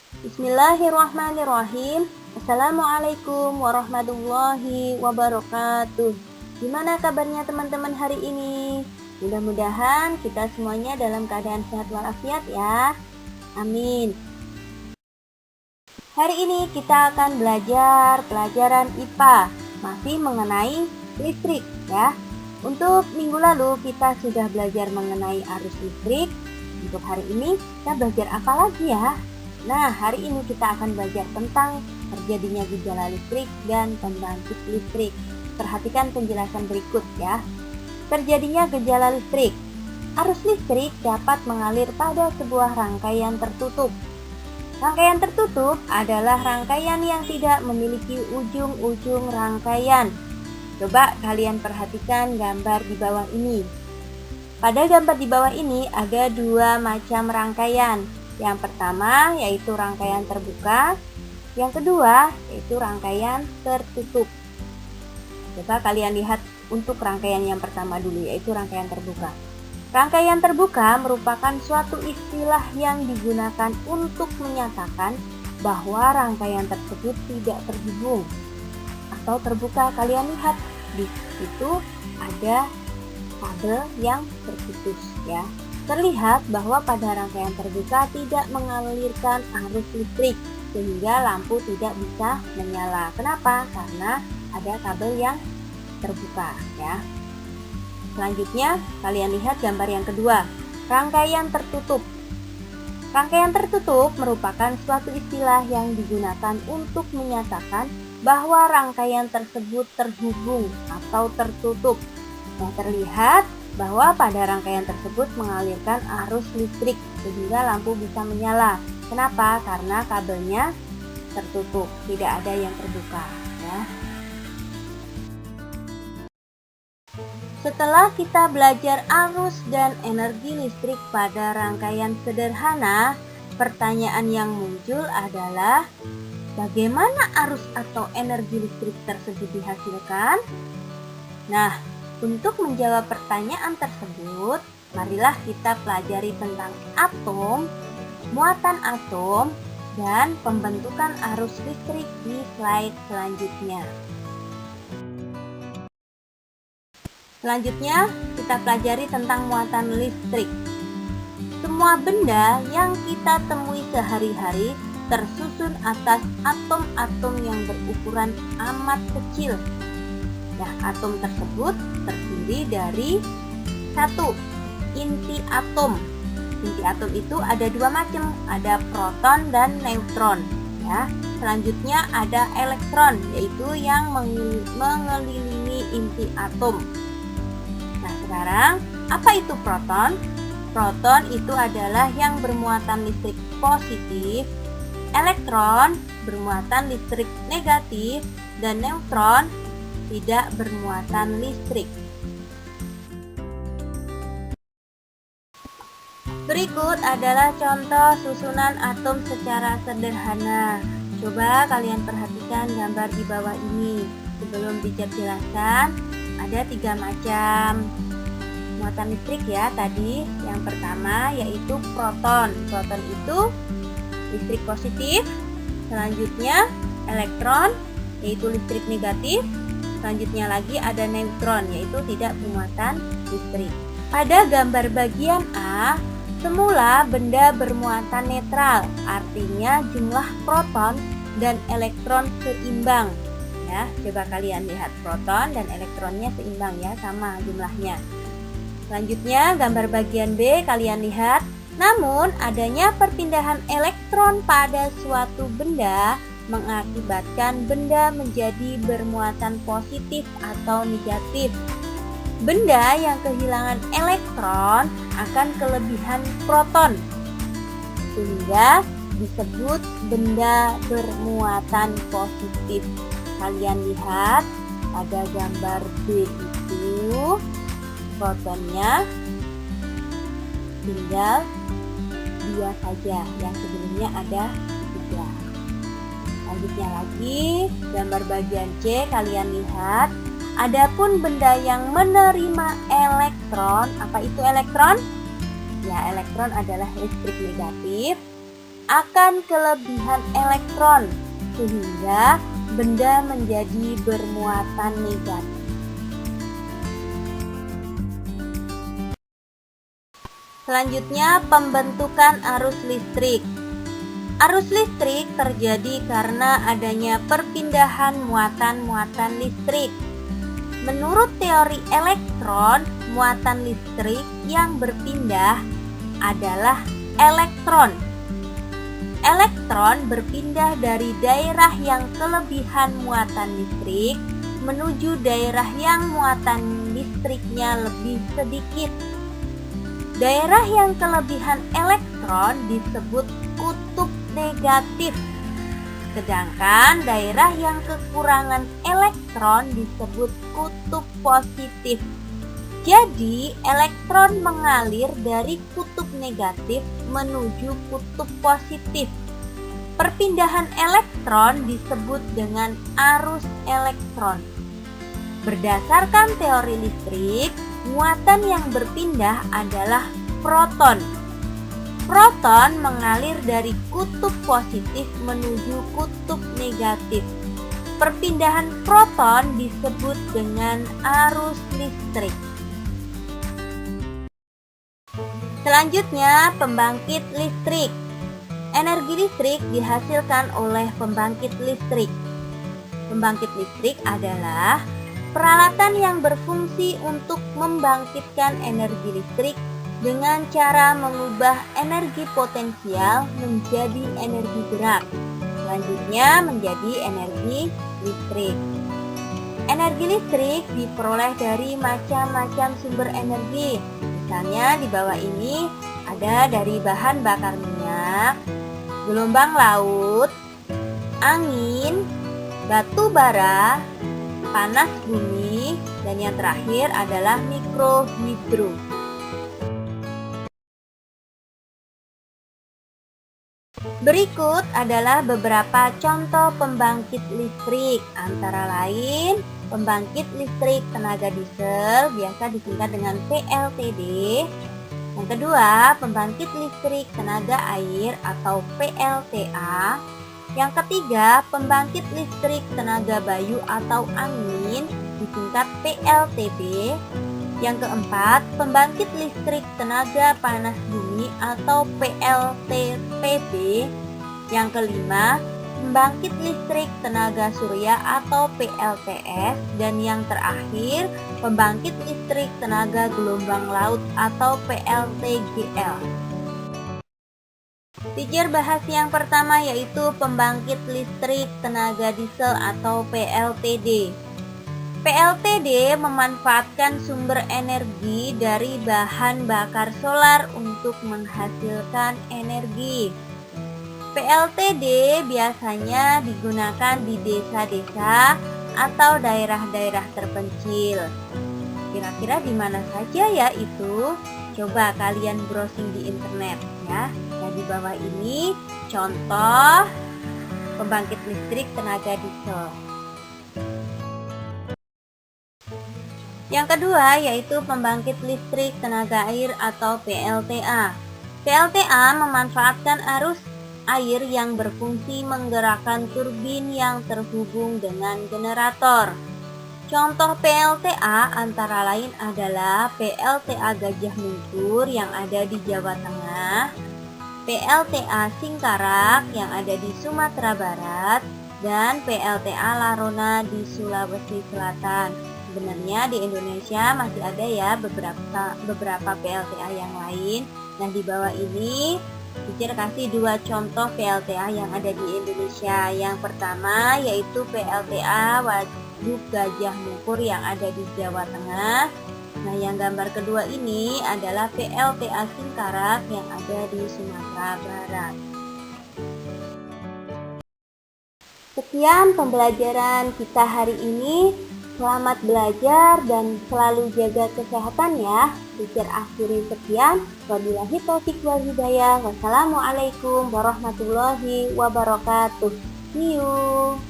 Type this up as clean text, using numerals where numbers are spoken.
Bismillahirrahmanirrahim. Assalamualaikum warahmatullahi wabarakatuh. Gimana kabarnya teman-teman hari ini? Mudah-mudahan kita semuanya dalam keadaan sehat walafiat ya. Amin. Hari ini kita akan belajar pelajaran IPA, masih mengenai listrik ya. Untuk minggu lalu kita sudah belajar mengenai arus listrik. Untuk hari ini kita belajar apa lagi ya? Nah, hari ini kita akan belajar tentang terjadinya gejala listrik dan pembangkit listrik. Perhatikan penjelasan berikut ya. Terjadinya gejala listrik. Arus listrik dapat mengalir pada sebuah rangkaian tertutup. Rangkaian tertutup adalah rangkaian yang tidak memiliki ujung-ujung rangkaian. Coba kalian perhatikan gambar di bawah ini. Pada gambar di bawah ini ada dua macam rangkaian. Yang pertama yaitu rangkaian terbuka, yang kedua yaitu rangkaian tertutup. Coba kalian lihat untuk rangkaian yang pertama dulu, yaitu rangkaian terbuka. Rangkaian terbuka merupakan suatu istilah yang digunakan untuk menyatakan bahwa rangkaian tersebut tidak terhubung atau terbuka. Kalian lihat di situ ada kabel yang terputus ya. Terlihat bahwa pada rangkaian terbuka tidak mengalirkan arus listrik sehingga lampu tidak bisa menyala. Kenapa? Karena ada kabel yang terbuka ya. Selanjutnya kalian lihat gambar yang kedua, rangkaian tertutup. Rangkaian tertutup merupakan suatu istilah yang digunakan untuk menyatakan bahwa rangkaian tersebut terhubung atau tertutup. Yang terlihat bahwa pada rangkaian tersebut mengalirkan arus listrik sehingga lampu bisa menyala. Kenapa? Karena kabelnya tertutup, tidak ada yang terbuka ya. Setelah kita belajar arus dan energi listrik pada rangkaian sederhana, pertanyaan yang muncul adalah bagaimana arus atau energi listrik tersebut dihasilkan? Nah, untuk menjawab pertanyaan tersebut, marilah kita pelajari tentang atom, muatan atom, dan pembentukan arus listrik di slide selanjutnya. Selanjutnya, kita pelajari tentang muatan listrik. Semua benda yang kita temui sehari-hari tersusun atas atom-atom yang berukuran amat kecil. Nah, atom tersebut terdiri dari satu, inti atom. Inti atom itu ada dua macam, ada proton dan neutron. Ya. Selanjutnya ada elektron, yaitu yang mengelilingi inti atom. Nah, sekarang apa itu proton? Proton itu adalah yang bermuatan listrik positif, elektron bermuatan listrik negatif, dan neutron tidak bermuatan listrik. Berikut adalah contoh susunan atom secara sederhana. Coba kalian perhatikan gambar di bawah ini. Sebelum dijelaskan, ada tiga macam muatan listrik ya tadi. Yang pertama yaitu proton. Proton itu listrik positif. Selanjutnya elektron yaitu listrik negatif. Selanjutnya lagi ada neutron, yaitu tidak bermuatan listrik. Pada gambar bagian A, semula benda bermuatan netral, artinya jumlah proton dan elektron seimbang. Ya, coba kalian lihat proton dan elektronnya seimbang ya, sama jumlahnya. Selanjutnya gambar bagian B kalian lihat, namun adanya perpindahan elektron pada suatu benda mengakibatkan benda menjadi bermuatan positif atau negatif. Benda yang kehilangan elektron akan kelebihan proton, sehingga disebut benda bermuatan positif. Kalian lihat pada gambar B itu protonnya tinggal 2 saja, yang sebelumnya ada 3. Selanjutnya lagi, gambar bagian C kalian lihat, adapun benda yang menerima elektron, apa itu elektron? Ya, elektron adalah listrik negatif. akan kelebihan elektron sehingga benda menjadi bermuatan negatif. Selanjutnya, pembentukan arus listrik. Arus listrik terjadi karena adanya perpindahan muatan-muatan listrik. Menurut teori elektron, muatan listrik yang berpindah adalah elektron. Elektron berpindah dari daerah yang kelebihan muatan listrik menuju daerah yang muatan listriknya lebih sedikit. Daerah yang kelebihan elektron disebut kutub negatif, sedangkan daerah yang kekurangan elektron disebut kutub positif. Jadi, elektron mengalir dari kutub negatif menuju kutub positif. Perpindahan elektron disebut dengan arus elektron. Berdasarkan teori listrik, muatan yang berpindah adalah proton. Proton mengalir dari kutub positif menuju kutub negatif. Perpindahan proton disebut dengan arus listrik. Selanjutnya, pembangkit listrik. Energi listrik dihasilkan oleh pembangkit listrik. Pembangkit listrik adalah peralatan yang berfungsi untuk membangkitkan energi listrik dengan cara mengubah energi potensial menjadi energi gerak, selanjutnya menjadi energi listrik. Energi listrik diperoleh dari macam-macam sumber energi. Misalnya di bawah ini ada dari bahan bakar minyak, gelombang laut, angin, batu bara, panas bumi, dan yang terakhir adalah mikrohidro. Berikut adalah beberapa contoh pembangkit listrik, antara lain pembangkit listrik tenaga diesel, biasa disingkat dengan PLTD. Yang kedua, pembangkit listrik tenaga air atau PLTA. Yang ketiga, pembangkit listrik tenaga bayu atau angin, disingkat PLTB. Yang keempat, pembangkit listrik tenaga panas bumi atau PLTPB. Yang kelima, pembangkit listrik tenaga surya atau PLTS. Dan yang terakhir, pembangkit listrik tenaga gelombang laut atau PLTGL. Teacher bahas yang pertama, yaitu pembangkit listrik tenaga diesel atau PLTD. PLTD memanfaatkan sumber energi dari bahan bakar solar untuk menghasilkan energi. PLTD biasanya digunakan di desa-desa atau daerah-daerah terpencil. Kira-kira di mana saja ya itu? Coba kalian browsing di internet ya. Nah, di bawah ini contoh pembangkit listrik tenaga diesel. Yang kedua yaitu pembangkit listrik tenaga air atau PLTA. PLTA memanfaatkan arus air yang berfungsi menggerakkan turbin yang terhubung dengan generator. Contoh PLTA antara lain adalah PLTA Gajah Mungkur yang ada di Jawa Tengah, PLTA Singkarak yang ada di Sumatera Barat, dan PLTA Larona di Sulawesi Selatan. Sebenarnya di Indonesia masih ada ya beberapa PLTA yang lain. Nah, di bawah ini teacher kasih dua contoh PLTA yang ada di Indonesia. Yang pertama yaitu PLTA Waduk Gajah Mungkur yang ada di Jawa Tengah. Nah, yang gambar kedua ini adalah PLTA Singkarak yang ada di Sumatera Barat. Sekian pembelajaran kita hari ini. Selamat belajar dan selalu jaga kesehatan ya. Teacher akhiri sekian. Wabillahi taufiq wal hidayah. Wassalamualaikum warahmatullahi wabarakatuh. See you.